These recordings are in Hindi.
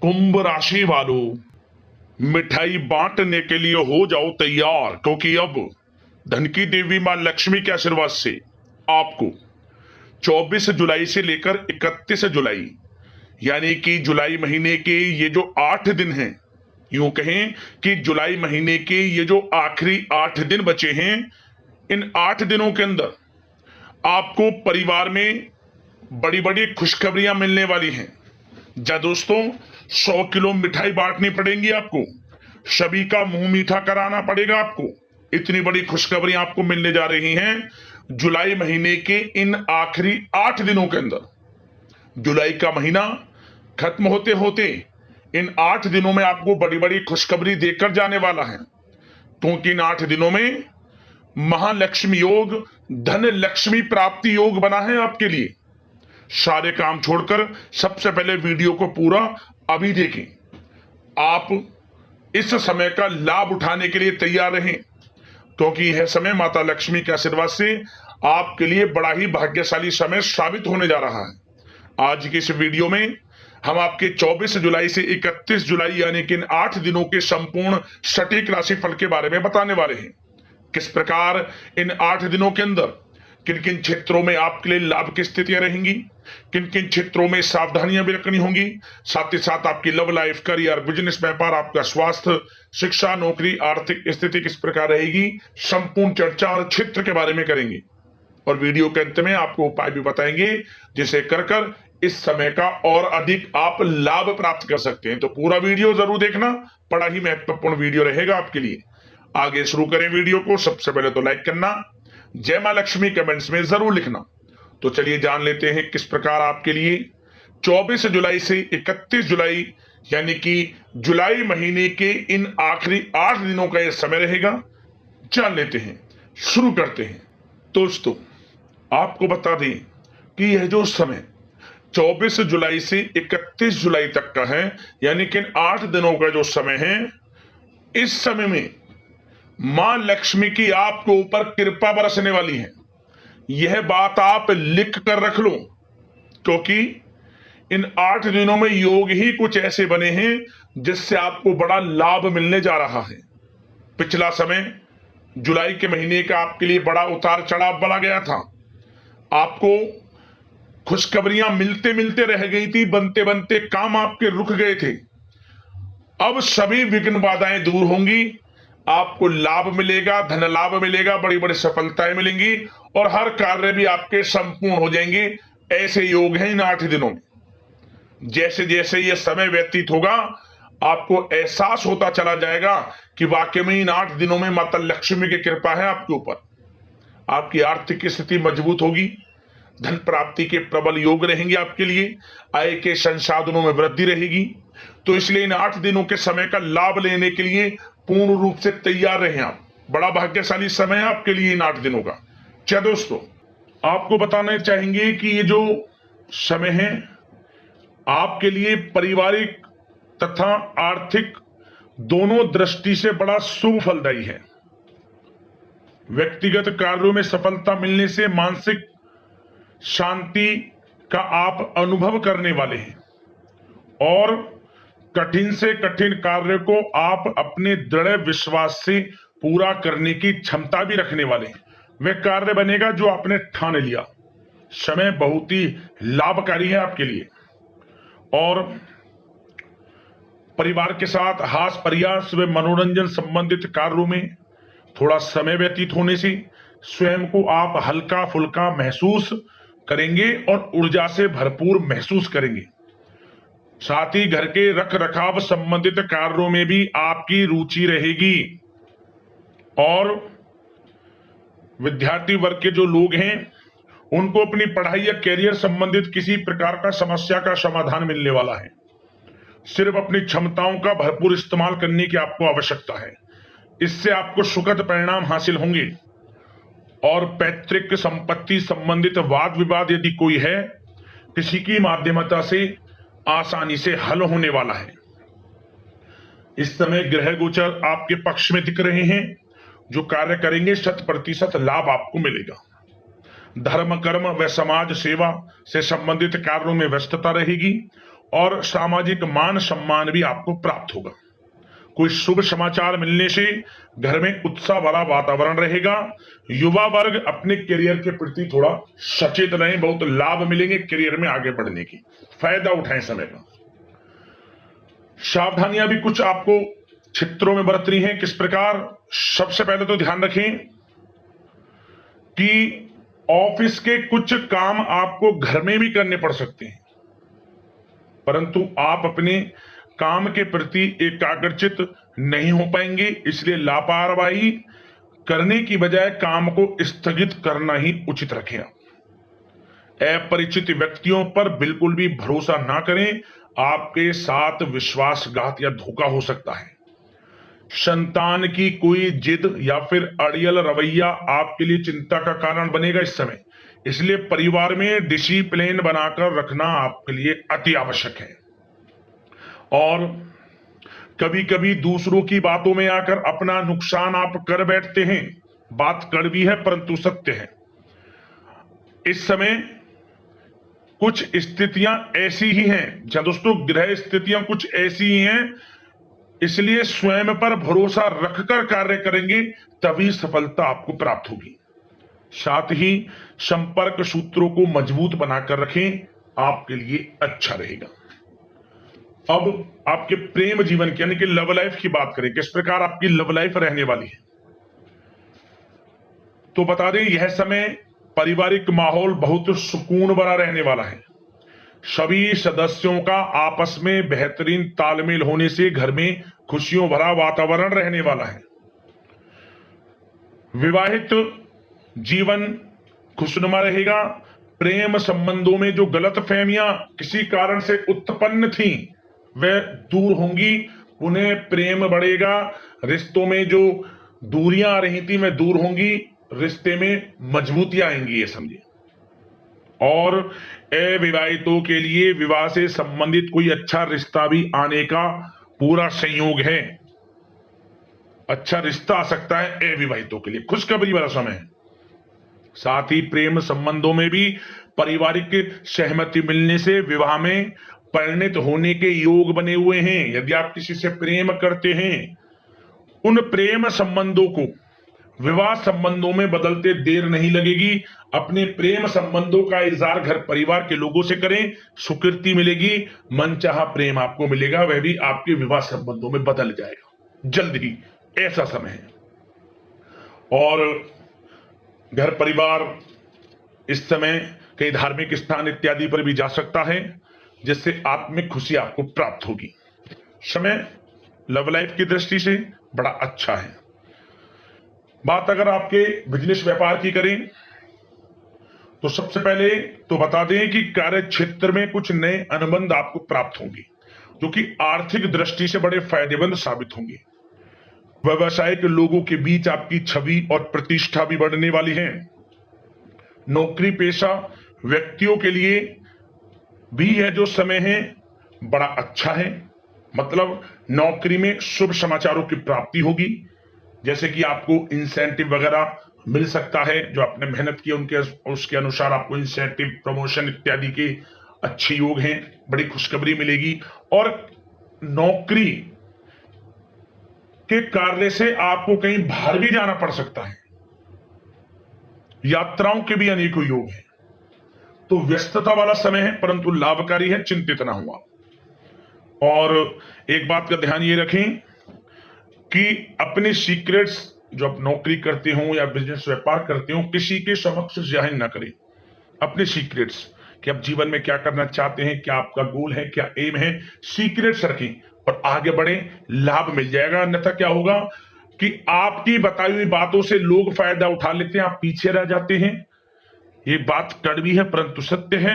कुंभ राशि वालों, मिठाई बांटने के लिए हो जाओ तैयार, क्योंकि अब धन की देवी मां लक्ष्मी के आशीर्वाद से आपको 24 जुलाई से लेकर 31 जुलाई यानी कि जुलाई महीने के ये जो 8 दिन हैं, यूं कहें कि जुलाई महीने के ये जो आखिरी 8 दिन बचे हैं, इन 8 दिनों के अंदर आपको परिवार में बड़ी बड़ी खुशखबरियां मिलने वाली हैं। जा दोस्तों, 100 किलो मिठाई बांटनी पड़ेंगी आपको, सभी का मुंह मीठा कराना पड़ेगा आपको। इतनी बड़ी खुशखबरियां आपको मिलने जा रही हैं जुलाई महीने के इन आखिरी 8 दिनों के अंदर। जुलाई का महीना खत्म होते होते इन 8 दिनों में आपको बड़ी बड़ी खुशखबरी देकर जाने वाला है, क्योंकि इन 8 दिनों में महालक्ष्मी योग, धन लक्ष्मी प्राप्ति योग बना है आपके लिए। सारे काम छोड़कर सबसे पहले वीडियो को पूरा अभी देखें। आप इस समय का लाभ उठाने के लिए तैयार रहें, क्योंकि यह समय माता लक्ष्मी के आशीर्वाद से आपके लिए बड़ा ही भाग्यशाली समय साबित होने जा रहा है। आज की इस वीडियो में हम आपके 24 जुलाई से 31 जुलाई यानी कि इन 8 दिनों के संपूर्ण सटीक राशिफल के बारे में बताने वाले हैं। किस प्रकार इन 8 दिनों के अंदर किन किन क्षेत्रों में आपके लिए लाभ की स्थितियां रहेंगी, किन किन क्षेत्रों में सावधानियां भी रखनी होंगी, साथ ही साथ आपकी लव लाइफ, करियर, बिजनेस, व्यापार, आपका स्वास्थ्य, शिक्षा, नौकरी, आर्थिक स्थिति किस प्रकार रहेगी, संपूर्ण चर्चा और क्षेत्र के बारे में करेंगे। और वीडियो के अंत में आपको उपाय भी बताएंगे जिसे कर इस समय का और अधिक आप लाभ प्राप्त कर सकते हैं। तो पूरा वीडियो जरूर देखना, बड़ा ही महत्वपूर्ण वीडियो रहेगा आपके लिए। आगे शुरू करें वीडियो को। सबसे पहले तो लाइक करना, जय मां लक्ष्मी कमेंट्स में जरूर लिखना। तो चलिए जान लेते हैं किस प्रकार आपके लिए 24 जुलाई से 31 जुलाई यानी कि जुलाई महीने के इन आखिरी 8 दिनों का यह समय रहेगा। जान लेते हैं, शुरू करते हैं। दोस्तों, आपको बता दें कि यह जो समय 24 जुलाई से 31 जुलाई तक का है, यानी कि इन 8 दिनों का जो समय है, इस समय में मां लक्ष्मी की आपके ऊपर कृपा बरसने वाली है। यह बात आप लिख कर रख लो, क्योंकि इन 8 दिनों में योग ही कुछ ऐसे बने हैं जिससे आपको बड़ा लाभ मिलने जा रहा है। पिछला समय जुलाई के महीने का आपके लिए बड़ा उतार चढ़ाव बना गया था। आपको खुशखबरियां मिलते मिलते रह गई थी, बनते बनते काम आपके रुक गए थे। अब सभी विघ्न बाधाएं दूर होंगी, आपको लाभ मिलेगा, धन लाभ मिलेगा, बड़ी बड़ी सफलताएं मिलेंगी और हर कार्य भी आपके संपूर्ण हो जाएंगे। ऐसे योग हैं इन 8 दिनों में। जैसे जैसे ये समय व्यतीत होगा, आपको एहसास होता चला जाएगा कि वाकई में इन 8 दिनों में माता लक्ष्मी की कृपा है आपके ऊपर। आपकी आर्थिक स्थिति मजबूत होगी, धन प्राप्ति के प्रबल योग रहेंगे आपके लिए, आय के संसाधनों में वृद्धि रहेगी। तो इसलिए इन 8 दिनों के समय का लाभ लेने के लिए पूर्ण रूप से तैयार रहें आप। बड़ा भाग्यशाली समय है आपके लिए इन 8 दिनों का। क्या दोस्तों, आपको बताना चाहेंगे कि ये जो समय है आपके लिए पारिवारिक तथा आर्थिक दोनों दृष्टि से बड़ा शुभ फलदायी है। व्यक्तिगत कार्यों में सफलता मिलने से मानसिक शांति का आप अनुभव करने वाले हैं और कठिन से कठिन कार्य को आप अपने दृढ़ विश्वास से पूरा करने की क्षमता भी रखने वाले हैं। वह कार्य बनेगा जो आपने ठान लिया। समय बहुत ही लाभकारी है आपके लिए और परिवार के साथ हास्य प्रयास व मनोरंजन संबंधित कार्यों में थोड़ा समय व्यतीत होने से स्वयं को आप हल्का फुल्का महसूस करेंगे और ऊर्जा से भरपूर महसूस करेंगे। साथ ही घर के रख रखाव संबंधित कार्यों में भी आपकी रुचि रहेगी और विद्यार्थी वर्ग के जो लोग हैं उनको अपनी पढ़ाई या कैरियर संबंधित किसी प्रकार का समस्या का समाधान मिलने वाला है। सिर्फ अपनी क्षमताओं का भरपूर इस्तेमाल करने की आपको आवश्यकता है। इससे आपको सुखद परिणाम हासिल होंगे और पैतृक संपत्ति संबंधित वाद विवाद यदि कोई है, किसी की माध्यमता से आसानी से हल होने वाला है। इस समय ग्रह गोचर आपके पक्ष में दिख रहे हैं। जो कार्य करेंगे 100% लाभ आपको मिलेगा। धर्म, कर्म व समाज सेवा से संबंधित कार्यों में व्यस्तता रहेगी और सामाजिक मान सम्मान भी आपको प्राप्त होगा। कोई शुभ समाचार मिलने से घर में उत्साह भरा वातावरण रहेगा। युवा वर्ग अपने करियर के प्रति थोड़ा सचेत रहें, बहुत लाभ मिलेंगे करियर में आगे बढ़ने की, फायदा उठाएं समय का। सावधानियां भी कुछ आपको क्षेत्रों में बरतनी है। किस प्रकार? सबसे पहले तो ध्यान रखें कि ऑफिस के कुछ काम आपको घर में भी करने पड़ सकते हैं, परंतु आप अपने काम के प्रति एकाग्रचित नहीं हो पाएंगे, इसलिए लापरवाही करने की बजाय काम को स्थगित करना ही उचित रखें। अपरिचित व्यक्तियों पर बिल्कुल भी भरोसा ना करें, आपके साथ विश्वासघात या धोखा हो सकता है। संतान की कोई जिद या फिर अड़ियल रवैया आपके लिए चिंता का कारण बनेगा इस समय, इसलिए परिवार में डिसिप्लिन बनाकर रखना आपके लिए अति आवश्यक है। और कभी कभी दूसरों की बातों में आकर अपना नुकसान आप कर बैठते हैं। बात कड़वी है परंतु सत्य है। इस समय कुछ स्थितियां ऐसी ही हैं, जहां दोस्तों ग्रह स्थितियां कुछ ऐसी ही हैं, इसलिए स्वयं पर भरोसा रखकर कार्य करेंगे तभी सफलता आपको प्राप्त होगी। साथ ही संपर्क सूत्रों को मजबूत बनाकर रखें, आपके लिए अच्छा रहेगा। अब आपके प्रेम जीवन की यानी कि लव लाइफ की बात करें, किस प्रकार आपकी लव लाइफ रहने वाली है। तो बता दें, यह समय पारिवारिक माहौल बहुत सुकून भरा रहने वाला है। सभी सदस्यों का आपस में बेहतरीन तालमेल होने से घर में खुशियों भरा वातावरण रहने वाला है। विवाहित जीवन खुशनुमा रहेगा। प्रेम संबंधों में जो गलतफहमियां किसी कारण से उत्पन्न थी वह दूर होंगी, उन्हें प्रेम बढ़ेगा। रिश्तों में जो दूरियां आ रही थी वह दूर होंगी, रिश्ते में मजबूतियां आएंगी, ये समझिए। और अविवाहितों के लिए विवाह से संबंधित कोई अच्छा रिश्ता भी आने का पूरा संयोग है। अच्छा रिश्ता आ सकता है अविवाहितों के लिए, खुशखबरी वाला समय है। साथ ही प्रेम संबंधों में भी पारिवारिक सहमति मिलने से विवाह में परिणत होने के योग बने हुए हैं। यदि आप किसी से प्रेम करते हैं, उन प्रेम संबंधों को विवाह संबंधों में बदलते देर नहीं लगेगी। अपने प्रेम संबंधों का इजहार घर परिवार के लोगों से करें, स्वीकृति मिलेगी, मनचाहा प्रेम आपको मिलेगा, वह भी आपके विवाह संबंधों में बदल जाएगा जल्द ही, ऐसा समय है। और घर परिवार इस समय कई धार्मिक स्थान इत्यादि पर भी जा सकता है, जिससे आत्मिक खुशी आपको प्राप्त होगी। समय लव लाइफ की दृष्टि से बड़ा अच्छा है। बात अगर आपके बिजनेस व्यापार की करें तो सबसे पहले तो बता दें कि कार्य क्षेत्र में कुछ नए अनुबंध आपको प्राप्त होंगे, जो कि आर्थिक दृष्टि से बड़े फायदेमंद साबित होंगे। व्यावसायिक लोगों के बीच आपकी छवि और प्रतिष्ठा भी बढ़ने वाली है। नौकरी पेशा व्यक्तियों के लिए भी यह जो समय है बड़ा अच्छा है। मतलब नौकरी में शुभ समाचारों की प्राप्ति होगी, जैसे कि आपको इंसेंटिव वगैरह मिल सकता है, जो आपने मेहनत की उनके उसके अनुसार आपको इंसेंटिव, प्रमोशन इत्यादि के अच्छे योग हैं, बड़ी खुशखबरी मिलेगी। और नौकरी के कार्य से आपको कहीं बाहर भी जाना पड़ सकता है, यात्राओं के भी अनेकों योग हैं। तो व्यस्तता वाला समय है परंतु लाभकारी है, चिंतित ना हुआ। और एक बात का ध्यान ये रखें कि अपने सीक्रेट्स जो आप नौकरी करते हो या बिजनेस व्यापार करते हो, किसी के समक्ष जाहिर ना करें अपने सीक्रेट्स, कि आप जीवन में क्या करना चाहते हैं, क्या आपका गोल है, क्या एम है, सीक्रेट्स रखें और आगे बढ़े, लाभ मिल जाएगा। अन्यथा क्या होगा कि आपकी बताई हुई बातों से लोग फायदा उठा लेते हैं, आप पीछे रह जाते हैं। ये बात कड़वी है परंतु सत्य है।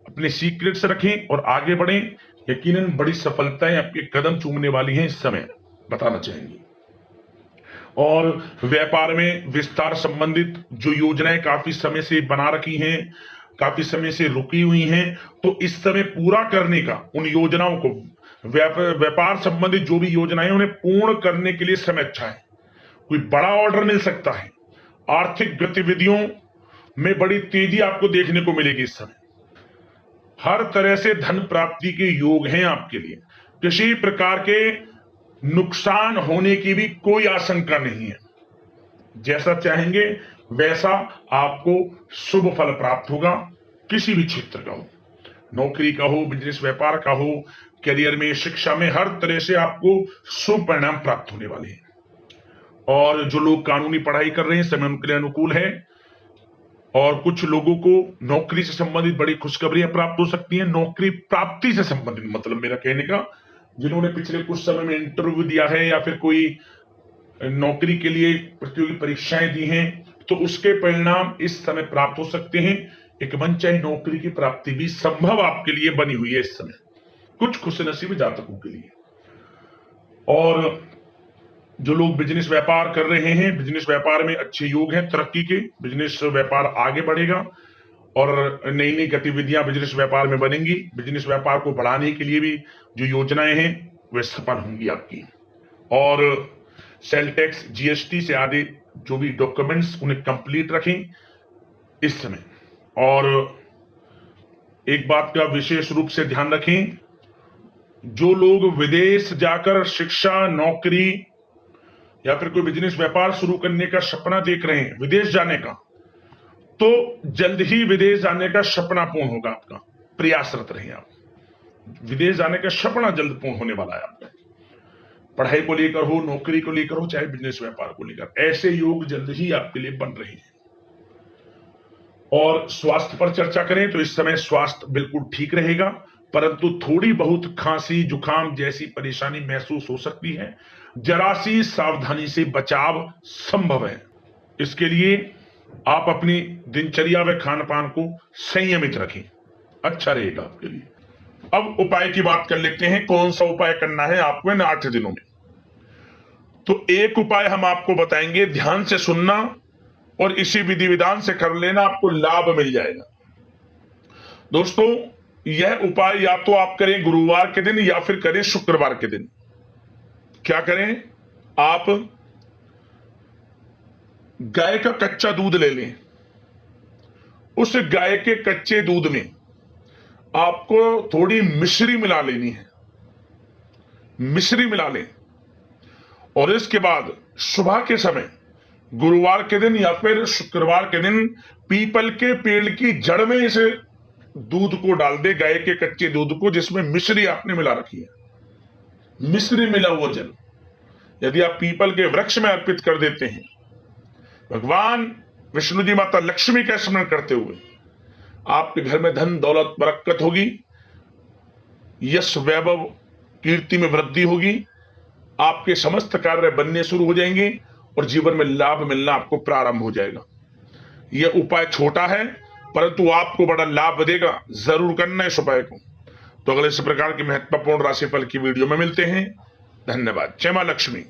अपने सीक्रेट्स रखें और आगे बढ़ें, यकीनन बड़ी सफलताएं आपके कदम चूमने वाली हैं इस समय, बताना चाहेंगे। और व्यापार में विस्तार संबंधित जो योजनाएं काफी समय से बना रखी हैं, काफी समय से रुकी हुई हैं, तो इस समय पूरा करने का, उन योजनाओं को, व्यापार संबंधित जो भी योजनाएं उन्हें पूर्ण करने के लिए समय अच्छा है। कोई बड़ा ऑर्डर मिल सकता है। आर्थिक गतिविधियों में बड़ी तेजी आपको देखने को मिलेगी इस समय। हर तरह से धन प्राप्ति के योग हैं आपके लिए। किसी प्रकार के नुकसान होने की भी कोई आशंका नहीं है। जैसा चाहेंगे वैसा आपको शुभ फल प्राप्त होगा। किसी भी क्षेत्र का हो, नौकरी का हो, बिजनेस व्यापार का हो, करियर में, शिक्षा में, हर तरह से आपको शुभ परिणाम प्राप्त होने वाले हैं। और जो लोग कानूनी पढ़ाई कर रहे हैं, समय उनके लिए अनुकूल है। और कुछ लोगों को नौकरी से संबंधित बड़ी खुशखबरियां प्राप्त हो सकती हैं। नौकरी प्राप्ति से संबंधित मतलब मेरा कहने का, जिन्होंने पिछले कुछ समय में इंटरव्यू दिया है या फिर कोई नौकरी के लिए प्रतियोगी परीक्षाएं दी हैं, तो उसके परिणाम इस समय प्राप्त हो सकते हैं। एक मनचाही नौकरी की प्राप्ति भी संभव आपके लिए बनी हुई है इस समय, कुछ खुशनसीब जातकों के लिए। और जो लोग बिजनेस व्यापार कर रहे हैं, बिजनेस व्यापार में अच्छे योग हैं तरक्की के। बिजनेस व्यापार आगे बढ़ेगा और नई नई गतिविधियां बिजनेस व्यापार में बनेंगी। बिजनेस व्यापार को बढ़ाने के लिए भी जो योजनाएं हैं वे सफल होंगी आपकी। और सेल टैक्स, जीएसटी से आदि जो भी डॉक्यूमेंट्स उन्हें कंप्लीट रखें इस समय। और एक बात का विशेष रूप से ध्यान रखें, जो लोग विदेश जाकर शिक्षा, नौकरी या फिर कोई बिजनेस व्यापार शुरू करने का सपना देख रहे हैं, विदेश जाने का, तो जल्द ही विदेश जाने का सपना पूर्ण होगा आपका। प्रयासरत रहिए आप। विदेश जाने का सपना जल्द पूर्ण होने वाला है आपका। पढ़ाई को लेकर हो, नौकरी को लेकर हो, चाहे बिजनेस व्यापार को लेकर, ऐसे योग जल्द ही आपके लिए बन रहे हैं। और स्वास्थ्य पर चर्चा करें तो इस समय स्वास्थ्य बिल्कुल ठीक रहेगा, परंतु थोड़ी बहुत खांसी, जुकाम जैसी परेशानी महसूस हो सकती है। जरा सी सावधानी से बचाव संभव है। इसके लिए आप अपनी दिनचर्या व खान पान को संयमित रखें, अच्छा रहेगा आपके लिए। अब उपाय की बात कर लेते हैं, कौन सा उपाय करना है आपको इन 8 दिनों में। तो एक उपाय हम आपको बताएंगे, ध्यान से सुनना और इसी विधि विधान से कर लेना, आपको लाभ मिल जाएगा। दोस्तों, यह उपाय या तो आप करें गुरुवार के दिन या फिर करें शुक्रवार के दिन। क्या करें, आप गाय का कच्चा दूध ले लें। उस गाय के कच्चे दूध में आपको थोड़ी मिश्री मिला लेनी है, मिश्री मिला लें। और इसके बाद सुबह के समय, गुरुवार के दिन या फिर शुक्रवार के दिन, पीपल के पेड़ की जड़ में इस दूध को डाल दे, गाय के कच्चे दूध को जिसमें मिश्री आपने मिला रखी है। मिश्री मिला हुआ जल यदि आप पीपल के वृक्ष में अर्पित कर देते हैं, भगवान विष्णु जी, माता लक्ष्मी का स्मरण करते हुए, आपके घर में धन दौलत बरकत होगी, यश वैभव कीर्ति में वृद्धि होगी, आपके समस्त कार्य बनने शुरू हो जाएंगे और जीवन में लाभ मिलना आपको प्रारंभ हो जाएगा। यह उपाय छोटा है परंतु आपको बड़ा लाभ देगा। जरूर करना इस उपाय को। तो अगले इस प्रकार की महत्वपूर्ण राशिफल की वीडियो में मिलते हैं। धन्यवाद। जय मां लक्ष्मी।